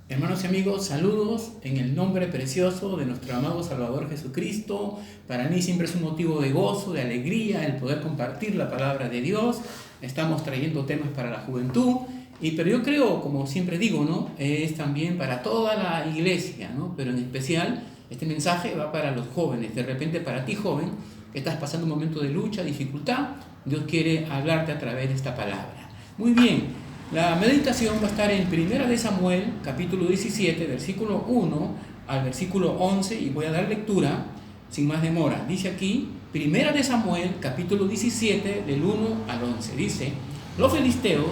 Hermanos y amigos, saludos en el nombre precioso de nuestro amado Salvador Jesucristo. Para mí siempre es un motivo de gozo, de alegría el poder compartir la palabra de Dios. Estamos trayendo temas para la juventud, pero yo creo, como siempre digo, ¿no? Es también para toda la iglesia, ¿no? Pero en especial este mensaje va para los jóvenes. De repente para ti, joven, que estás pasando un momento de lucha, dificultad, Dios quiere hablarte a través de esta palabra. Muy bien. La meditación va a estar en 1 de Samuel, capítulo 17, versículo 1 al versículo 11, y voy a dar lectura sin más demora. Dice aquí, 1 de Samuel, capítulo 17, del 1 al 11. Dice, los filisteos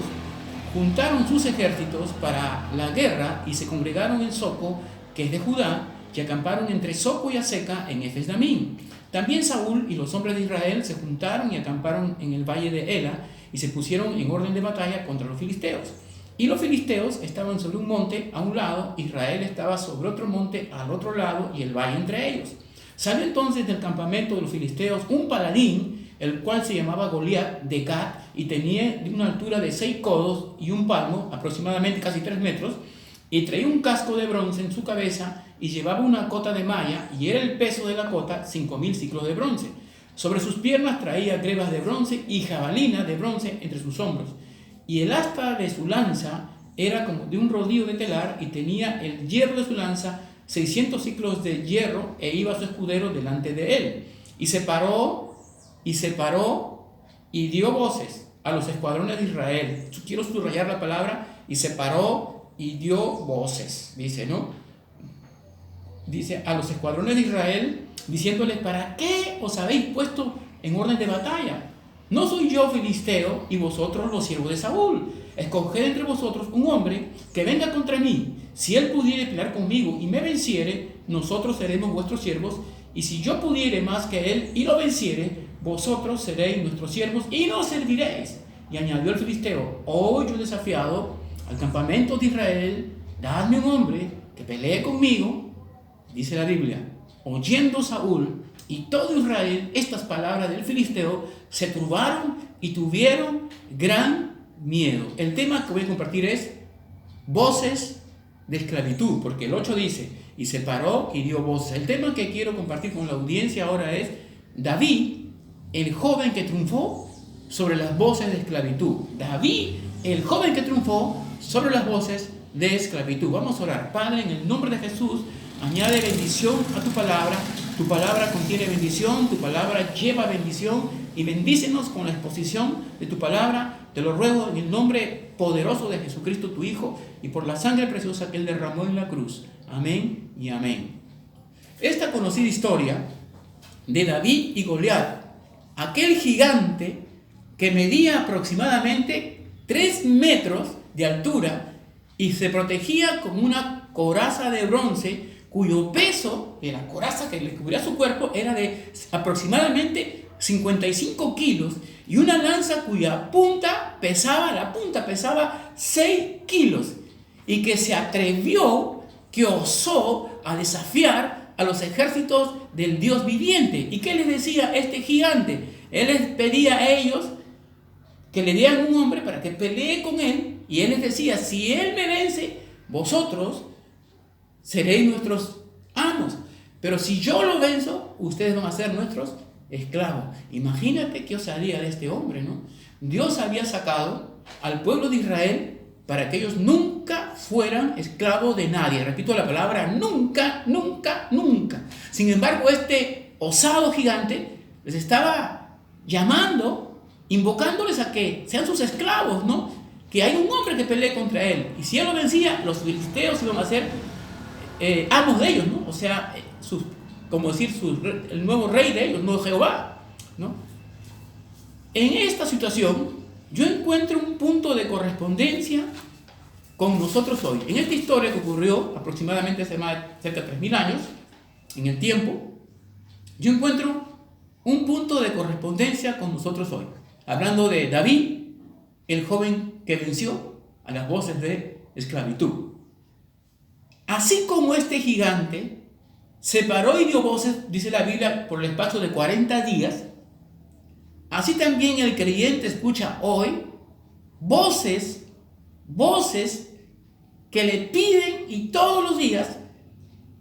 juntaron sus ejércitos para la guerra y se congregaron en Soco, que es de Judá, y acamparon entre Soco y Aseca en Efes-Damim. También Saúl y los hombres de Israel se juntaron y acamparon en el valle de Ela, y se pusieron en orden de batalla contra los filisteos. Y los filisteos estaban sobre un monte a un lado, Israel estaba sobre otro monte al otro lado, y el valle entre ellos. Salió entonces del campamento de los filisteos un paladín, el cual se llamaba Goliat de Gat, y tenía una altura de 6 codos y un palmo, aproximadamente casi 3 metros, y traía un casco de bronce en su cabeza, y llevaba una cota de malla, y era el peso de la cota 5,000 ciclos de bronce. Sobre sus piernas traía grebas de bronce y jabalina de bronce entre sus hombros. Y el asta de su lanza era como de un rodillo de telar, y tenía el hierro de su lanza 600 ciclos de hierro, e iba su escudero delante de él. Y se paró y dio voces a los escuadrones de Israel. Quiero subrayar la palabra, y se paró y dio voces, dice, ¿no? Dice a los escuadrones de Israel, diciéndoles, ¿para qué os habéis puesto en orden de batalla? ¿No soy yo filisteo y vosotros los siervos de Saúl? Escoged entre vosotros un hombre que venga contra mí. Si él pudiere pelear conmigo y me venciere, nosotros seremos vuestros siervos, y si yo pudiere más que él y lo venciere, vosotros seréis nuestros siervos y nos serviréis. Y añadió el filisteo, hoy yo he desafiado al campamento de Israel, dadme un hombre que pelee conmigo. Dice la Biblia, oyendo Saúl y todo Israel estas palabras del filisteo, se turbaron y tuvieron gran miedo. El tema que voy a compartir es voces de esclavitud, porque el 8 dice, y se paró y dio voces. El tema que quiero compartir con la audiencia ahora es David, el joven que triunfó sobre las voces de esclavitud. David, el joven que triunfó sobre las voces de esclavitud. Vamos a orar. Padre, en el nombre de Jesús, añade bendición a tu palabra contiene bendición, tu palabra lleva bendición, y bendícenos con la exposición de tu palabra. Te lo ruego en el nombre poderoso de Jesucristo tu Hijo, y por la sangre preciosa que Él derramó en la cruz. Amén y amén. Esta conocida historia de David y Goliat, aquel gigante que medía aproximadamente 3 metros de altura y se protegía con una coraza de bronce, cuyo peso de la coraza que le cubría su cuerpo era de aproximadamente 55 kilos, y una lanza cuya punta pesaba 6 kilos, y que se atrevió, que osó a desafiar a los ejércitos del Dios viviente. ¿Y qué les decía este gigante? Él les pedía a ellos que le dieran un hombre para que pelee con él, y él les decía, si él me vence, vosotros seréis nuestros amos, pero si yo lo venzo, ustedes van a ser nuestros esclavos. Imagínate qué osadía de este hombre, ¿no? Dios había sacado al pueblo de Israel para que ellos nunca fueran esclavos de nadie. Repito la palabra, nunca, nunca, nunca. Sin embargo, este osado gigante les estaba llamando, invocándoles a que sean sus esclavos, ¿no? Que hay un hombre que pelee contra él, y si él lo vencía, los filisteos iban a ser amos de ellos, ¿no? O sea, el nuevo rey de ellos, el nuevo Jehová, ¿no? En esta situación, yo encuentro un punto de correspondencia con nosotros hoy. En esta historia que ocurrió aproximadamente hace cerca de 3,000 años, en el tiempo, yo encuentro un punto de correspondencia con nosotros hoy. Hablando de David, el joven que venció a las voces de esclavitud. Así como este gigante se paró y dio voces, dice la Biblia, por el espacio de 40 días, así también el creyente escucha hoy voces que le piden y todos los días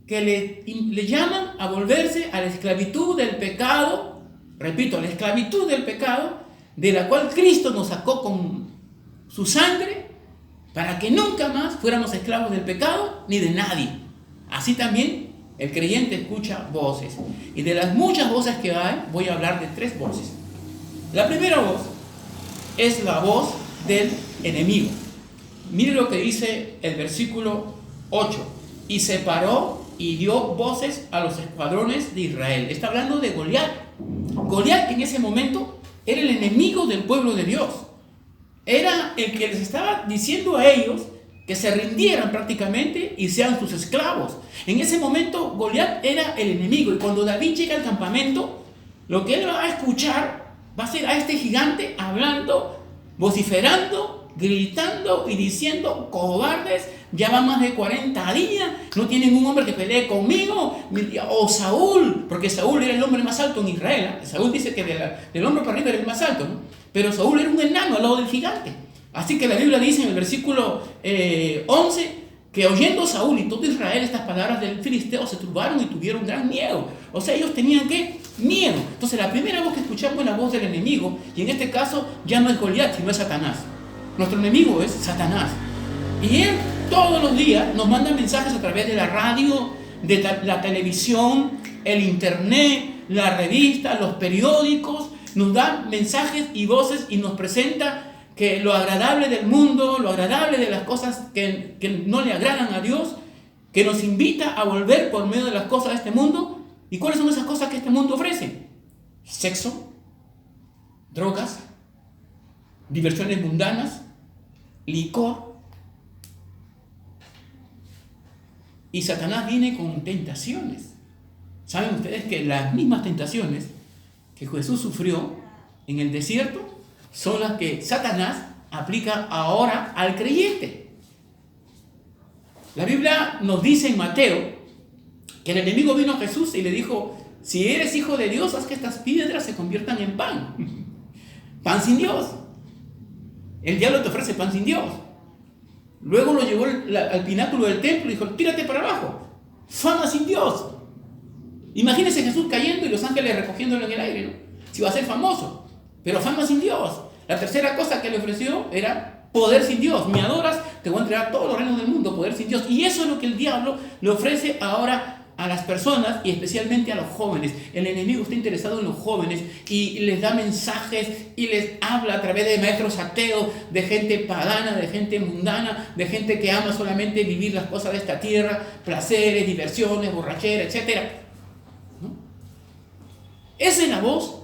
que le llaman a volverse a la esclavitud del pecado, repito, a la esclavitud del pecado, de la cual Cristo nos sacó con su sangre, para que nunca más fuéramos esclavos del pecado ni de nadie. Así también el creyente escucha voces. Y de las muchas voces que hay, voy a hablar de 3 voces. La primera voz es la voz del enemigo. Mire lo que dice el versículo 8. Y separó y dio voces a los escuadrones de Israel. Está hablando de Goliat. Goliat en ese momento era el enemigo del pueblo de Dios. Era el que les estaba diciendo a ellos que se rindieran prácticamente y sean sus esclavos. En ese momento Goliat era el enemigo, y cuando David llega al campamento, lo que él va a escuchar va a ser a este gigante hablando, vociferando, gritando y diciendo: cobardes, ya van más de 40 días, no tienen un hombre que pelee conmigo. O Saúl, porque Saúl era el hombre más alto en Israel, ¿eh? Saúl dice que del hombre para arriba era el más alto, ¿no? Pero Saúl era un enano al lado del gigante. Así que la Biblia dice en el versículo 11 que oyendo Saúl y todo Israel estas palabras del filisteo, se turbaron y tuvieron gran miedo. O sea, ellos tenían ¿qué? Miedo. Entonces la primera voz que escuchamos es la voz del enemigo, y en este caso ya no es Goliat, sino es Satanás. Nuestro enemigo es Satanás, y él todos los días nos manda mensajes a través de la radio, de la televisión, el internet, la revista, los periódicos. Nos da mensajes y voces y nos presenta que lo agradable del mundo, lo agradable de las cosas que no le agradan a Dios, que nos invita a volver por medio de las cosas de este mundo. ¿Y cuáles son esas cosas que este mundo ofrece? Sexo, drogas, diversiones mundanas, licor. Y Satanás viene con tentaciones. ¿Saben ustedes que las mismas tentaciones que Jesús sufrió en el desierto son las que Satanás aplica ahora al creyente? La Biblia nos dice en Mateo que el enemigo vino a Jesús y le dijo: si eres hijo de Dios, haz que estas piedras se conviertan en pan. Pan sin Dios. El diablo te ofrece pan sin Dios. Luego lo llevó al pináculo del templo y dijo: tírate para abajo. Fama sin Dios. Imagínense Jesús cayendo y los ángeles recogiéndolo en el aire, ¿no? Si va a ser famoso, pero fama sin Dios. La tercera cosa que le ofreció era poder sin Dios. Me adoras, te voy a entregar todos los reinos del mundo, poder sin Dios. Y eso es lo que el diablo le ofrece ahora a las personas, y especialmente a los jóvenes. El enemigo está interesado en los jóvenes y les da mensajes y les habla a través de maestros ateos, de gente pagana, de gente mundana, de gente que ama solamente vivir las cosas de esta tierra, placeres, diversiones, borrachera, etc. ¿No? Esa es la voz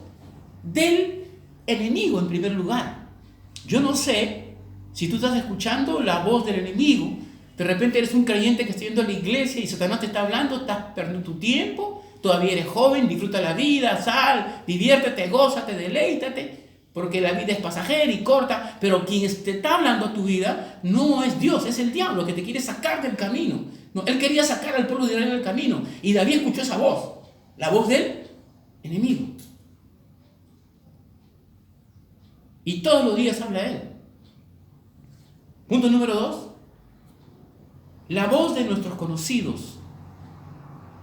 del enemigo en primer lugar. Yo no sé si tú estás escuchando la voz del enemigo. De repente eres un creyente que está yendo a la iglesia y Satanás te está hablando, estás perdiendo tu tiempo, todavía eres joven, disfruta la vida, sal, diviértete, gózate, deleítate, porque la vida es pasajera y corta. Pero quien te está hablando a tu vida no es Dios, es el diablo que te quiere sacar del camino. No, él quería sacar al pueblo de Israel del camino, y David escuchó esa voz, la voz del enemigo. Y todos los días habla él. Punto número 2. La voz de nuestros conocidos.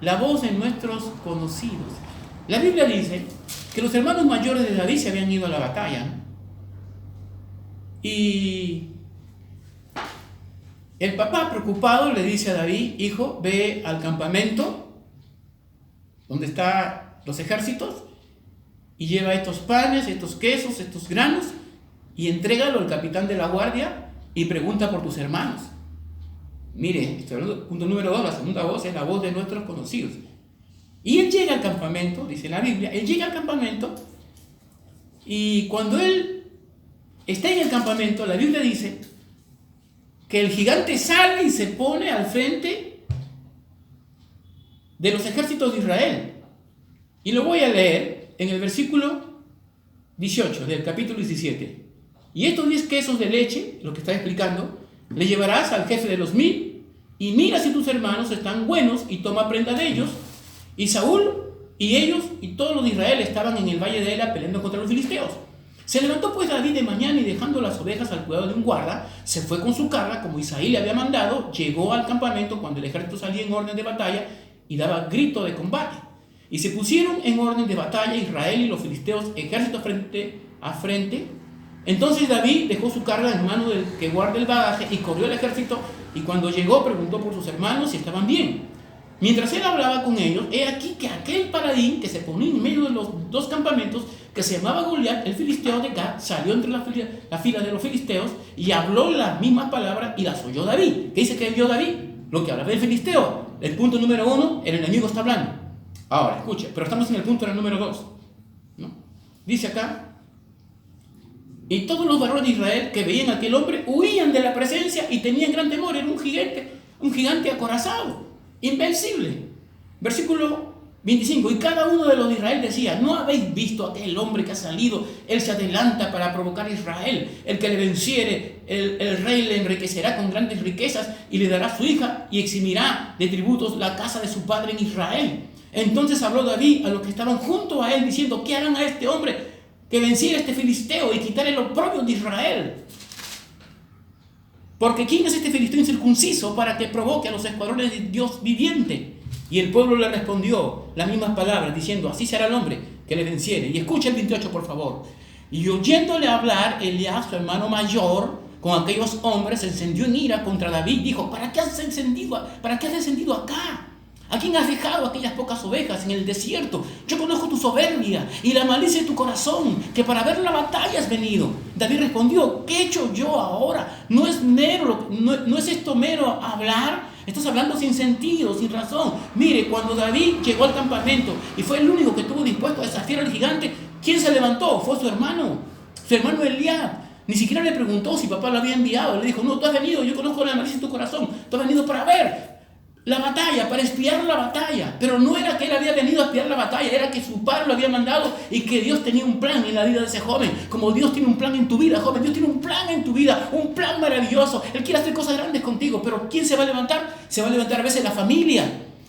La voz de nuestros conocidos. La Biblia dice que los hermanos mayores de David se habían ido a la batalla, ¿no? Y el papá, preocupado, le dice a David: hijo, ve al campamento donde están los ejércitos y lleva estos panes, estos quesos, estos granos, y entrégalo al capitán de la guardia y pregunta por tus hermanos. Mire, estoy hablando, punto número 2, la segunda voz es la voz de nuestros conocidos. Y él llega al campamento, dice la Biblia, él llega al campamento, y cuando él está en el campamento, la Biblia dice que el gigante sale y se pone al frente de los ejércitos de Israel. Y lo voy a leer en el versículo 18 del capítulo 17. Y estos 10 quesos de leche, lo que está explicando, le llevarás al jefe de los 1000, y mira si tus hermanos están buenos, y toma prenda de ellos. Y Saúl y ellos y todos los de Israel estaban en el valle de Ela peleando contra los filisteos. Se levantó pues David de mañana y dejando las ovejas al cuidado de un guarda, se fue con su carga como Isaí le había mandado, llegó al campamento cuando el ejército salía en orden de batalla y daba grito de combate. Y se pusieron en orden de batalla Israel y los filisteos, ejército frente a frente. Entonces David dejó su carga en manos del que guarda el bagaje y corrió al ejército, y cuando llegó preguntó por sus hermanos si estaban bien. Mientras él hablaba con ellos, he aquí que aquel paladín que se ponía en medio de los dos campamentos, que se llamaba Goliat, el filisteo de Gat, salió entre la fila de los filisteos y habló las mismas palabras y las oyó David. ¿Qué dice que vio David? Lo que hablaba del filisteo. El punto número 1, el enemigo está hablando. Ahora, escuche, pero estamos en el punto número 2, ¿no? Dice acá: y todos los varones de Israel que veían a aquel hombre huían de la presencia y tenían gran temor. Era un gigante acorazado, invencible. Versículo 25: y cada uno de los de Israel decía: ¿no habéis visto a aquel hombre que ha salido? Él se adelanta para provocar a Israel. El que le venciere, el rey le enriquecerá con grandes riquezas y le dará su hija y eximirá de tributos la casa de su padre en Israel. Entonces habló David a los que estaban junto a él diciendo: ¿qué harán a este hombre que venciera a este filisteo y quitarle los propios de Israel? Porque ¿quién es este filisteo incircunciso para que provoque a los escuadrones de Dios viviente? Y el pueblo le respondió las mismas palabras, diciendo: así será el hombre que le venciere. Y escucha el 28, por favor. Y oyéndole hablar, Eliab, su hermano mayor, con aquellos hombres, se encendió en ira contra David. Dijo: ¿para qué has descendido acá? ¿A quién has dejado aquellas pocas ovejas en el desierto? Yo conozco tu soberbia y la malicia de tu corazón, que para ver la batalla has venido. David respondió: ¿qué he hecho yo ahora? No es esto mero hablar. Estás hablando sin sentido, sin razón. Mire, cuando David llegó al campamento y fue el único que estuvo dispuesto a desafiar al gigante, ¿quién se levantó? Fue su hermano Eliab. Ni siquiera le preguntó si papá lo había enviado. Le dijo: no, tú has venido, yo conozco la malicia de tu corazón. Tú has venido para ver la batalla, para espiar la batalla. Pero no era que él había venido a espiar la batalla, era que su padre lo había mandado y que Dios tenía un plan en la vida de ese joven. Como Dios tiene un plan en tu vida, joven. Dios tiene un plan en tu vida, un plan maravilloso. Él quiere hacer cosas grandes contigo. Pero ¿quién se va a levantar? Se va a levantar a veces la familia,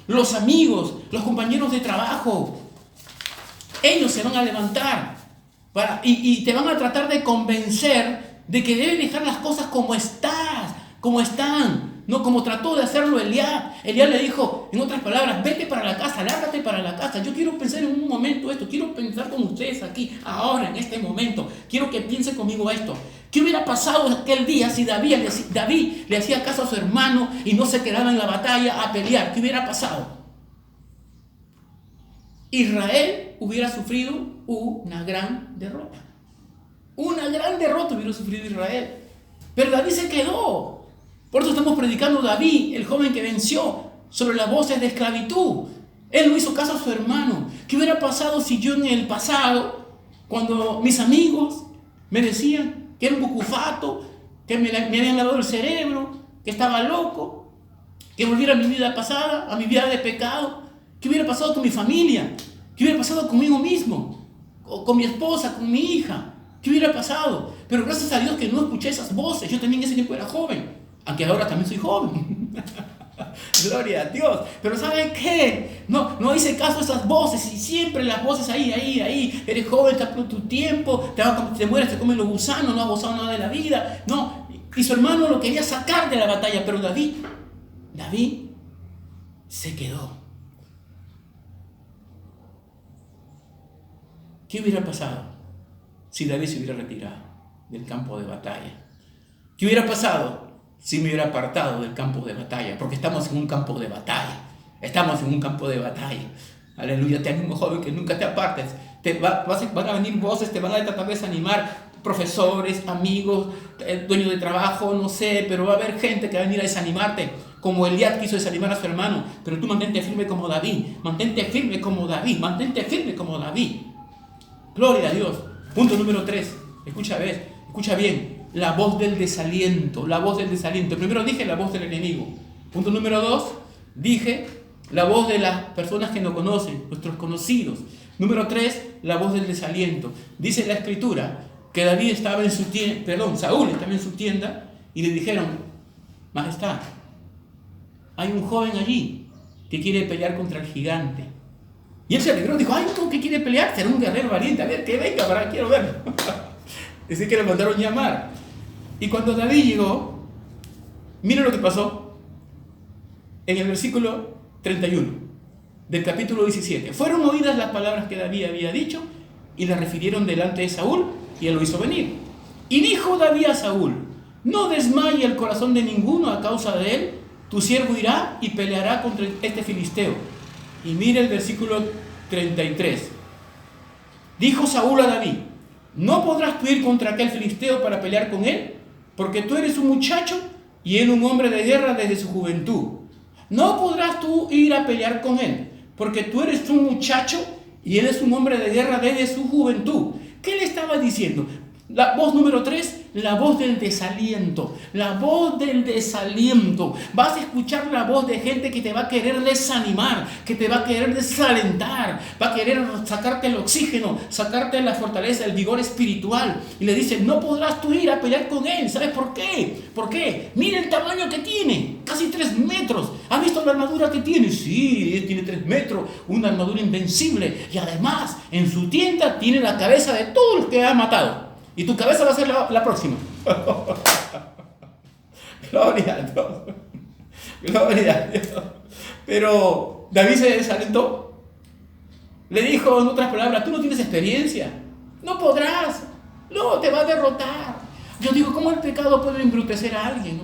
los amigos, los compañeros de trabajo. Ellos se van a levantar y te van a tratar de convencer de que debes dejar las cosas como están. No como trató de hacerlo Eliab. Eliab le dijo, en otras palabras: vete para la casa, lárgate para la casa. Yo quiero pensar en un momento esto, quiero pensar con ustedes aquí, ahora, en este momento. Quiero que piensen conmigo esto. ¿Qué hubiera pasado aquel día si David le hacía caso a su hermano y no se quedaba en la batalla a pelear? ¿Qué hubiera pasado? Israel hubiera sufrido una gran derrota. Una gran derrota hubiera sufrido Israel. Pero David se quedó. Por eso estamos predicando David, el joven que venció sobre las voces de esclavitud. Él no hizo caso a su hermano. ¿Qué hubiera pasado si yo en el pasado, cuando mis amigos me decían que era un bucufato, que me habían lavado el cerebro, que estaba loco, que volviera a mi vida pasada, a mi vida de pecado? ¿Qué hubiera pasado con mi familia? ¿Qué hubiera pasado conmigo mismo? O con mi esposa, con mi hija. ¿Qué hubiera pasado? Pero gracias a Dios que no escuché esas voces. Yo también en ese tiempo era joven. Aunque ahora también soy joven. Gloria a Dios. Pero ¿saben qué? No hice caso a esas voces. Y siempre las voces ahí. Eres joven, está por tu tiempo. Te mueres, te comen los gusanos. No has gozado nada de la vida. No. Y su hermano lo quería sacar de la batalla. Pero David se quedó. ¿Qué hubiera pasado si David se hubiera retirado del campo de batalla? ¿Qué hubiera pasado si me hubiera apartado del campo de batalla? Porque estamos en un campo de batalla. Aleluya. Te animo, joven, que nunca te apartes. Van a venir voces, te van a tratar de desanimar. Profesores, amigos, dueños de trabajo, no sé. Pero va a haber gente que va a venir a desanimarte. Como Eliab quiso desanimar a su hermano. Pero tú mantente firme como David. Gloria a Dios. Punto número 3. Escucha bien. La voz del desaliento. Primero dije la voz del enemigo. Punto número 2, dije la voz de las personas que no conocen, nuestros conocidos. Número 3, la voz del desaliento. Dice la escritura que Saúl estaba en su tienda y le dijeron: Majestad, hay un joven allí que quiere pelear contra el gigante. Y él se alegró, dijo: ay, ¿tú qué quiere pelear? Será un guerrero valiente, a ver, que venga, quiero verlo. Dice que lo mandaron llamar. Y cuando David llegó, mira lo que pasó en el versículo 31 del capítulo 17. Fueron oídas las palabras que David había dicho y las refirieron delante de Saúl y él lo hizo venir. Y dijo David a Saúl: no desmaye el corazón de ninguno a causa de él, tu siervo irá y peleará contra este filisteo. Y mira el versículo 33. Dijo Saúl a David: no podrás tú ir contra aquel filisteo para pelear con él, porque tú eres un muchacho y él un hombre de guerra desde su juventud. No podrás tú ir a pelear con él, porque tú eres un muchacho y él es un hombre de guerra desde su juventud. ¿Qué le estaba diciendo? La voz número 3, la voz del desaliento. La voz del desaliento. Vas a escuchar la voz de gente que te va a querer desanimar, que te va a querer desalentar, va a querer sacarte el oxígeno, sacarte la fortaleza, el vigor espiritual. Y le dice: no podrás tú ir a pelear con él. ¿Sabes por qué? ¿Por qué? Mira el tamaño que tiene, casi 3 metros. ¿Has visto la armadura que tiene? Sí, tiene 3 metros, una armadura invencible. Y además, en su tienda tiene la cabeza de todos los que ha matado. Y tu cabeza va a ser la próxima. Gloria a Dios. Gloria a Dios. Pero David se desalentó. Le dijo en otras palabras: tú no tienes experiencia. No podrás. No, te va a derrotar. Yo digo, ¿cómo el pecado puede embrutecer a alguien? ¿No?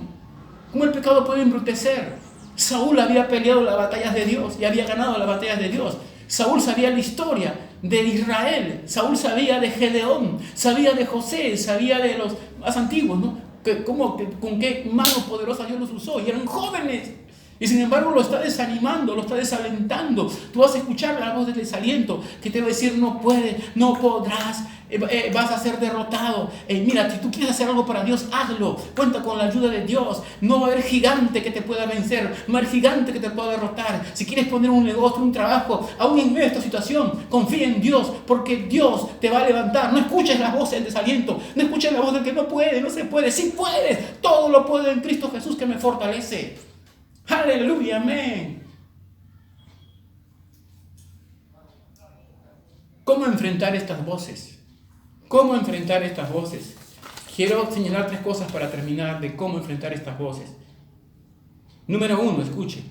¿Cómo el pecado puede embrutecer? Saúl había peleado las batallas de Dios y había ganado las batallas de Dios. Saúl sabía la historia de Israel, Saúl sabía de Gedeón, sabía de José, sabía de los más antiguos, ¿no? Con qué mano poderosa Dios los usó, y eran jóvenes. Y sin embargo lo está desanimando, lo está desalentando. Tú vas a escuchar la voz del desaliento que te va a decir: no puedes, no podrás, vas a ser derrotado. Mira, si tú quieres hacer algo para Dios, hazlo. Cuenta con la ayuda de Dios. No va a haber gigante que te pueda vencer, no va a haber gigante que te pueda derrotar. Si quieres poner un negocio, un trabajo, aún en medio de esta situación, confía en Dios, porque Dios te va a levantar. No escuches la voz del desaliento, no escuches la voz del que no puede, no se puede. Sí puedes, todo lo puedo en Cristo Jesús que me fortalece. Aleluya, amén. ¿Cómo enfrentar estas voces? ¿Cómo enfrentar estas voces? Quiero señalar 3 cosas para terminar de cómo enfrentar estas voces. Número 1, escuche.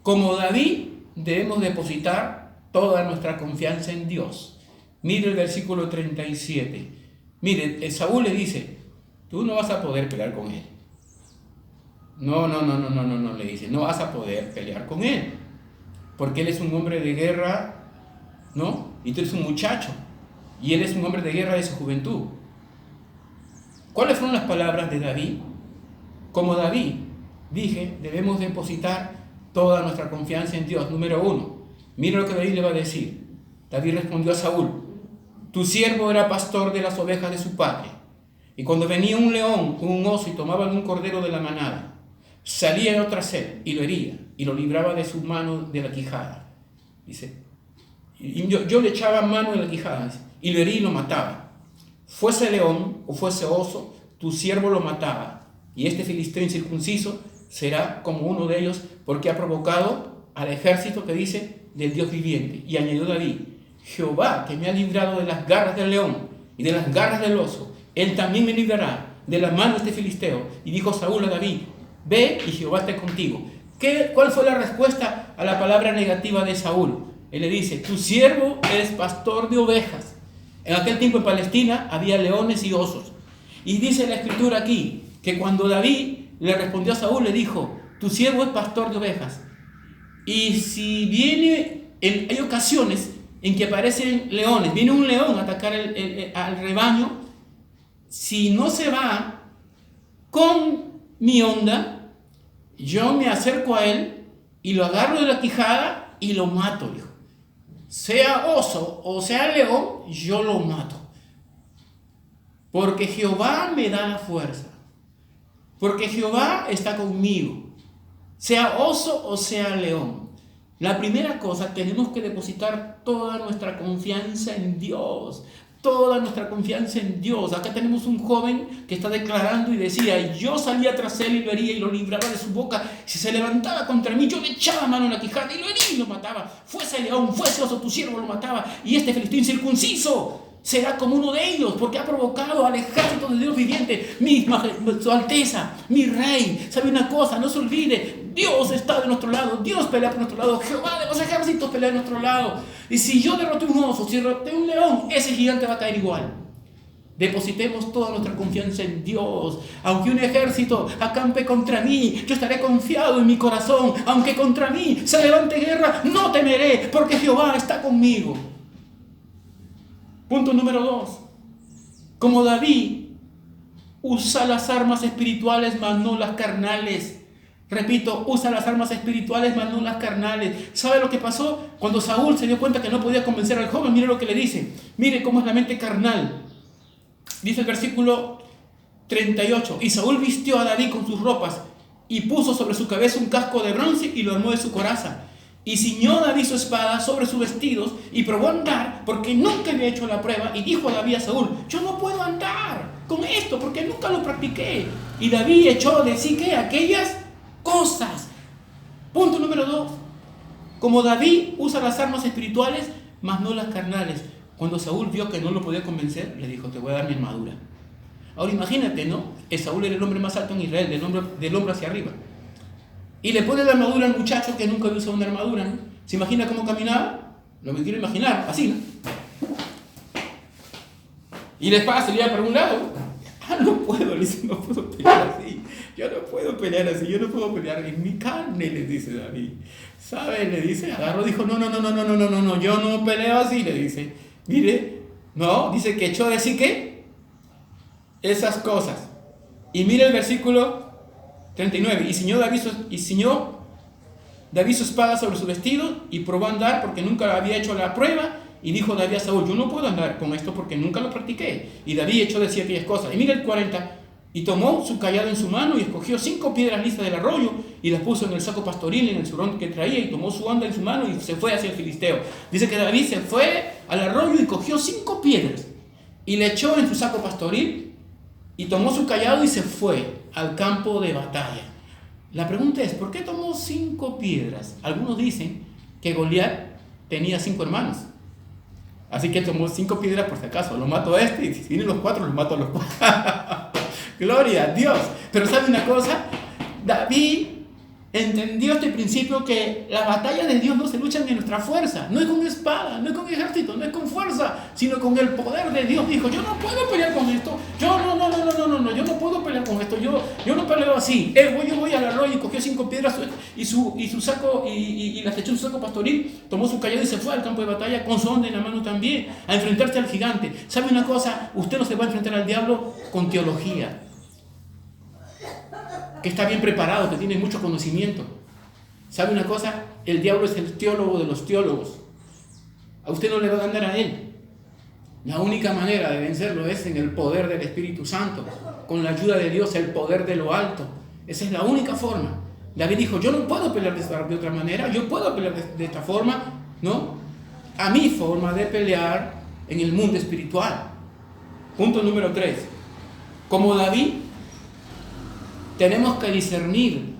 Como David, debemos depositar toda nuestra confianza en Dios. Mire el versículo 37. Mire, Saúl le dice: tú no vas a poder pelear con él. No, le dice: no vas a poder pelear con él, porque él es un hombre de guerra, ¿no? Y tú eres un muchacho, y él es un hombre de guerra de su juventud. ¿Cuáles fueron las palabras de David? Como David, dije, debemos depositar toda nuestra confianza en Dios. Número 1, mira lo que David le va a decir. David respondió a Saúl: tu siervo era pastor de las ovejas de su padre, y cuando venía un león o un oso y tomaban un cordero de la manada, salía yo tras él y lo hería y lo libraba de su mano de la quijada. Dice, y yo le echaba mano de la quijada, dice, y lo hería y lo mataba. Fuese león o fuese oso, tu siervo lo mataba, y este filisteo incircunciso será como uno de ellos, porque ha provocado al ejército, que dice, del Dios viviente. Y añadió David: Jehová, que me ha librado de las garras del león y de las garras del oso, él también me librará de la mano de este filisteo. Y dijo Saúl a David: ve y Jehová esté contigo. ¿Cuál fue la respuesta a la palabra negativa de Saúl? Él le dice: tu siervo es pastor de ovejas. En aquel tiempo en Palestina había leones y osos. Y dice la escritura aquí que cuando David le respondió a Saúl, le dijo: tu siervo es pastor de ovejas. Y si viene, hay ocasiones en que aparecen leones, viene un león a atacar al rebaño, si no se va con mi onda, yo me acerco a él y lo agarro de la quijada y lo mato, dijo. Sea oso o sea león, yo lo mato. Porque Jehová me da la fuerza. Porque Jehová está conmigo. Sea oso o sea león. La primera cosa, tenemos que depositar toda nuestra confianza en Dios. Toda nuestra confianza en Dios. Acá tenemos un joven que está declarando y decía: yo salía tras él y lo hería y lo libraba de su boca. Si se levantaba contra mí, yo le echaba mano en la quijada y lo hería y lo mataba. Fuese león, fuese oso, tu siervo lo mataba. Y este filisteo incircunciso será como uno de ellos, porque ha provocado al ejército de Dios viviente. Su Alteza, mi Rey. ¿Sabe una cosa? No se olvide, Dios está de nuestro lado, Dios pelea por nuestro lado, Jehová de los ejércitos pelea de nuestro lado. Y si yo derroté un oso, si derroté un león, ese gigante va a caer igual. Depositemos toda nuestra confianza en Dios. Aunque un ejército acampe contra mí, yo estaré confiado en mi corazón. Aunque contra mí se levante guerra, no temeré, porque Jehová está conmigo. Punto número 2. Como David usa las armas espirituales, mas no las carnales. Repito, usa las armas espirituales, mas no las carnales. ¿Sabe lo que pasó? Cuando Saúl se dio cuenta que no podía convencer al joven, mire lo que le dice. Mire cómo es la mente carnal. Dice el versículo 38. Y Saúl vistió a David con sus ropas y puso sobre su cabeza un casco de bronce y lo armó de su coraza. Y ciñó David su espada sobre sus vestidos y probó a andar porque nunca había hecho la prueba. Y dijo David a Saúl: yo no puedo andar con esto porque nunca lo practiqué. Y David echó de sí que aquellas cosas. Punto número 2. Como David usa las armas espirituales, mas no las carnales. Cuando Saúl vio que no lo podía convencer, le dijo: te voy a dar mi armadura. Ahora imagínate, ¿no? Saúl era el hombre más alto en Israel, del hombro hacia arriba. Y le pone la armadura al muchacho que nunca había usado una armadura, ¿no? ¿Se imagina cómo caminaba? Lo que quiero imaginar, así, ¿no? Y la espada se le iba para un lado. No puedo, le dice, no puedo pelear así. Yo no puedo pelear así, yo no puedo pelear en mi carne, le dice David. ¿Sabe? Le dice, agarró, dijo, no, yo no peleo así, le dice. Mire, no, dice que echó de sí que esas cosas. Y mire el versículo 39. Y ciñó David su espada sobre su vestido y probó a andar porque nunca había hecho la prueba. Y dijo David a Saúl: yo no puedo andar con esto porque nunca lo practiqué. Y David echó de sí aquellas cosas. Y mire el 40. Y tomó su cayado en su mano y escogió 5 piedras lisas del arroyo y las puso en el saco pastoril, en el zurrón que traía, y tomó su onda en su mano y se fue hacia el filisteo. Dice que David se fue al arroyo y cogió 5 piedras y le echó en su saco pastoril y tomó su cayado y se fue al campo de batalla. La pregunta es: ¿por qué tomó 5 piedras? Algunos dicen que Goliat tenía 5 hermanos. Así que tomó 5 piedras por si acaso. Lo mato a este y si vienen los 4, los mato a los 4. Gloria a Dios. Pero ¿sabe una cosa? David entendió este principio, que la batalla de Dios no se lucha en nuestra fuerza. No es con espada, no es con ejército, no es con fuerza, sino con el poder de Dios. Dijo: yo no puedo pelear con esto. Yo no puedo pelear con esto. Yo no peleo así. Yo voy al arroyo y cogió 5 piedras y su saco y las echó en su saco pastoril, tomó su cayado y se fue al campo de batalla con su onda en la mano también, a enfrentarse al gigante. ¿Sabe una cosa? Usted no se va a enfrentar al diablo con teología, que está bien preparado, que tiene mucho conocimiento. ¿Sabe una cosa? El diablo es el teólogo de los teólogos. A usted no le va a ganar a él. La única manera de vencerlo es en el poder del Espíritu Santo, con la ayuda de Dios, el poder de lo alto. Esa es la única forma. David dijo: yo no puedo pelear de otra manera, yo puedo pelear de esta forma, ¿no? A mi forma de pelear en el mundo espiritual. Punto número 3. Como David, tenemos que discernir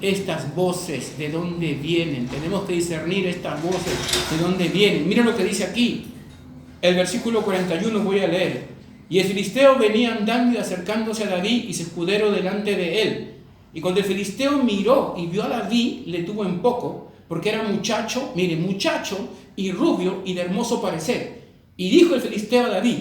estas voces, de dónde vienen. Tenemos que discernir estas voces, de dónde vienen. Mira lo que dice aquí, el versículo 41, voy a leer. Y el filisteo venía andando y acercándose a David y su escudero delante de él. Y cuando el filisteo miró y vio a David, le tuvo en poco, porque era muchacho y rubio y de hermoso parecer. Y dijo el filisteo a David: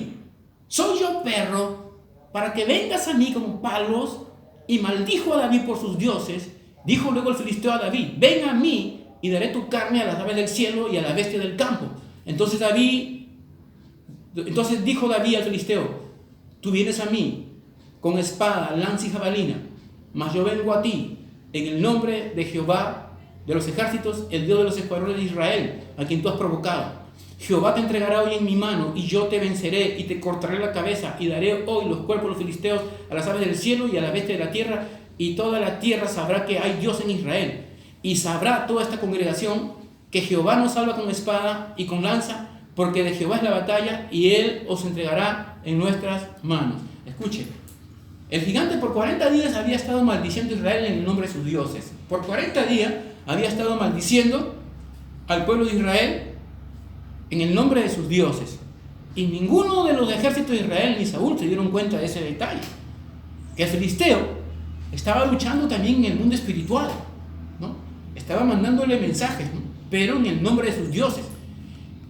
¿soy yo perro para que vengas a mí con palos? Y maldijo a David por sus dioses. Dijo luego el filisteo a David: ven a mí y daré tu carne a las aves del cielo y a la bestia del campo. Entonces dijo David al filisteo: tú vienes a mí con espada, lanza y jabalina, mas yo vengo a ti en el nombre de Jehová de los ejércitos, el Dios de los escuadrones de Israel, a quien tú has provocado. Jehová te entregará hoy en mi mano, y yo te venceré y te cortaré la cabeza, y daré hoy los cuerpos de los filisteos a las aves del cielo y a la bestia de la tierra, y toda la tierra sabrá que hay Dios en Israel. Y sabrá toda esta congregación que Jehová nos salva con espada y con lanza, porque de Jehová es la batalla, y él os entregará en nuestras manos. Escuche, el gigante por 40 días había estado maldiciendo a Israel en el nombre de sus dioses. Por 40 días había estado maldiciendo al pueblo de Israel en el nombre de sus dioses. Y ninguno de los ejércitos de Israel ni Saúl se dieron cuenta de ese detalle. Que el filisteo estaba luchando también en el mundo espiritual, ¿no? Estaba mandándole mensajes, ¿no? Pero en el nombre de sus dioses.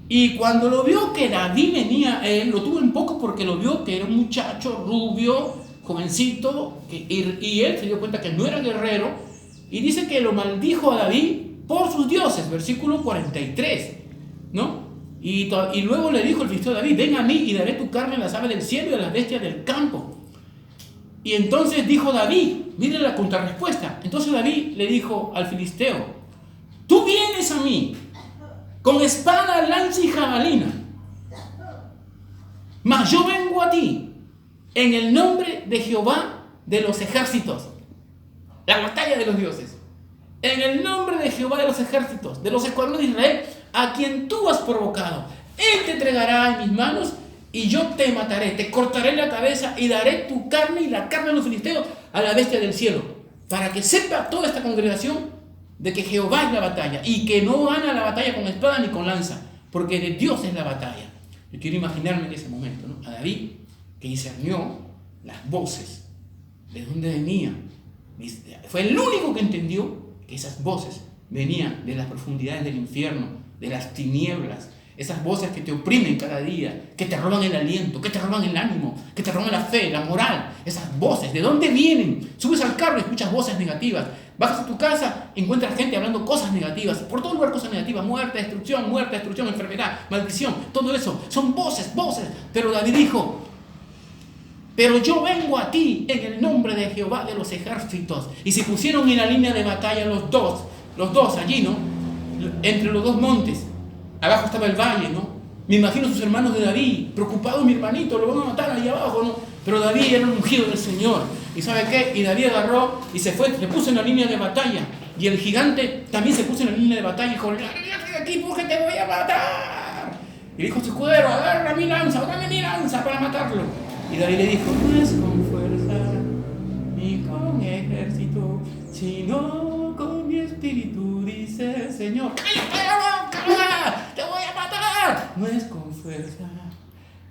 Y cuando lo vio que David venía, él lo tuvo en poco porque lo vio que era un muchacho rubio, jovencito, y él se dio cuenta que no era guerrero. Y dice que lo maldijo a David por sus dioses, versículo 43, ¿no? Y luego le dijo el filisteo a David: ven a mí y daré tu carne a las aves del cielo y a las bestias del campo. Y entonces dijo David, mire la contrarrespuesta. Entonces David le dijo al filisteo: tú vienes a mí con espada, lanza y jabalina, mas yo vengo a ti en el nombre de Jehová de los ejércitos. La batalla de los dioses. En el nombre de Jehová de los ejércitos, de los escuadrones de Israel, a quien tú has provocado. Él te entregará en mis manos y yo te mataré, te cortaré la cabeza y daré tu carne y la carne de los filisteos a la bestia del cielo, para que sepa toda esta congregación de que Jehová es la batalla y que no gana la batalla con espada ni con lanza, porque de Dios es la batalla. Yo quiero imaginarme en ese momento, ¿no?, a David, que discernió las voces, de dónde venían. Fue el único que entendió que esas voces venían de las profundidades del infierno, de las tinieblas, esas voces que te oprimen cada día, que te roban el aliento, que te roban el ánimo, que te roban la fe, la moral. Esas voces, ¿de dónde vienen? Subes al carro y escuchas voces negativas. Bajas a tu casa, encuentras gente hablando cosas negativas. Por todo lugar cosas negativas: muerte, destrucción, enfermedad, maldición. Todo eso son voces. Pero David dijo: pero yo vengo a ti en el nombre de Jehová de los ejércitos. Y se pusieron en la línea de batalla los dos allí, ¿no?, entre los dos montes. Abajo estaba el valle, ¿no? Me imagino sus hermanos de David, preocupados: mi hermanito, lo van a matar ahí abajo, ¿no? Pero David era un ungido del Señor. ¿Y sabe qué? Y David agarró y se puso en la línea de batalla. Y el gigante también se puso en la línea de batalla y dijo: lárgate de aquí porque te voy a matar. Y dijo su escudero: agarra mi lanza, dame mi lanza para matarlo. Y David le dijo: no es con fuerza ni con ejército, sino con mi espíritu, dice el Señor. ¡Cállate la boca! ¡Te voy a matar! No es con fuerza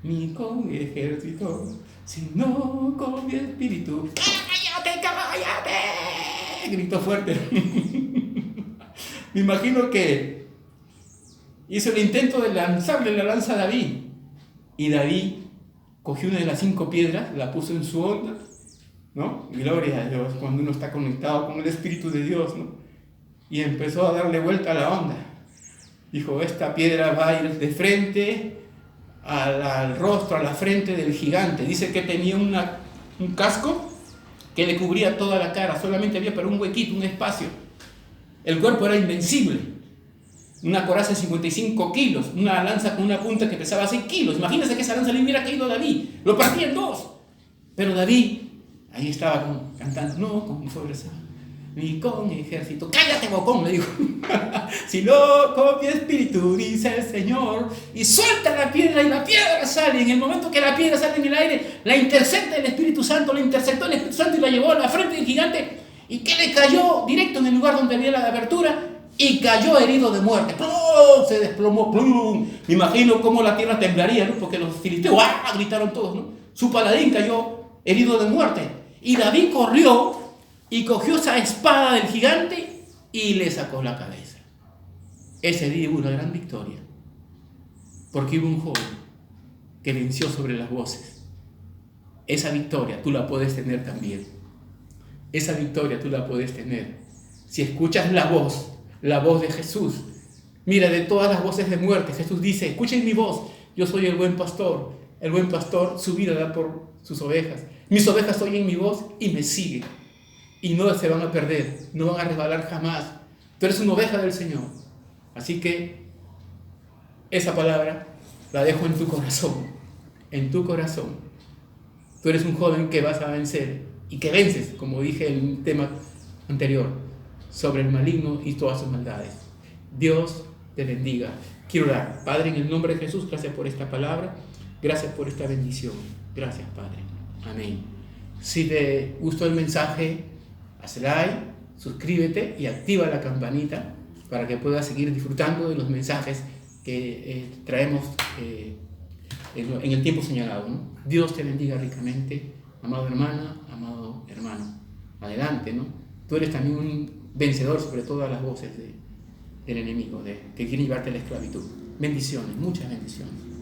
ni con ejército, sino con mi espíritu. ¡Cállate! Gritó fuerte. Me imagino que hizo el intento de lanzarle la lanza a David. Y David cogió una de las 5 piedras, la puso en su onda, ¿no? Gloria a Dios, cuando uno está conectado con el Espíritu de Dios, ¿no? Y empezó a darle vuelta a la onda. Dijo: esta piedra va a ir de frente al rostro, a la frente del gigante. Dice que tenía un casco que le cubría toda la cara, solamente había para un huequito, un espacio. El cuerpo era invencible. Una coraza de 55 kilos, una lanza con una punta que pesaba 6 kilos. Imagínense que esa lanza le hubiera caído a David, lo partía en dos. Pero David ahí estaba cantando: no con fuerza ni con ejército. ¡Cállate, bocón!, le dijo. Sino con mi espíritu, dice el Señor. Y suelta la piedra y la piedra sale. En el momento que la piedra sale en el aire, la intercepta el Espíritu Santo, y la llevó a la frente del gigante. Y que le cayó directo en el lugar donde había la abertura. Y cayó herido de muerte. ¡Plum! Se desplomó. ¡Plum! Me imagino cómo la tierra temblaría, ¿no? Porque los filisteos gritaron todos, ¿no? Su paladín cayó herido de muerte. Y David corrió y cogió esa espada del gigante y le sacó la cabeza. Ese día hubo una gran victoria, porque hubo un joven que venció sobre las voces. Esa victoria tú la puedes tener también. Esa victoria tú la puedes tener si escuchas la voz de Jesús. Mira, de todas las voces de muerte, Jesús dice: escuchen mi voz, yo soy el buen pastor. El buen pastor su vida da por sus ovejas. Mis ovejas oyen mi voz y me siguen. Y no se van a perder, no van a resbalar jamás. Tú eres una oveja del Señor. Así que esa palabra la dejo en tu corazón. En tu corazón. Tú eres un joven que vas a vencer y que vences, como dije en el tema anterior, sobre el maligno y todas sus maldades. Dios te bendiga. Quiero orar. Padre, en el nombre de Jesús, gracias por esta palabra. Gracias por esta bendición. Gracias, Padre. Amén. Si te gustó el mensaje, haz like, suscríbete y activa la campanita para que puedas seguir disfrutando de los mensajes que traemos en el tiempo señalado, ¿no? Dios te bendiga ricamente, amado hermana, amado hermano. Adelante, ¿no? Tú eres también un vencedor sobre todas las voces del enemigo que quiere llevarte a la esclavitud. Bendiciones, muchas bendiciones.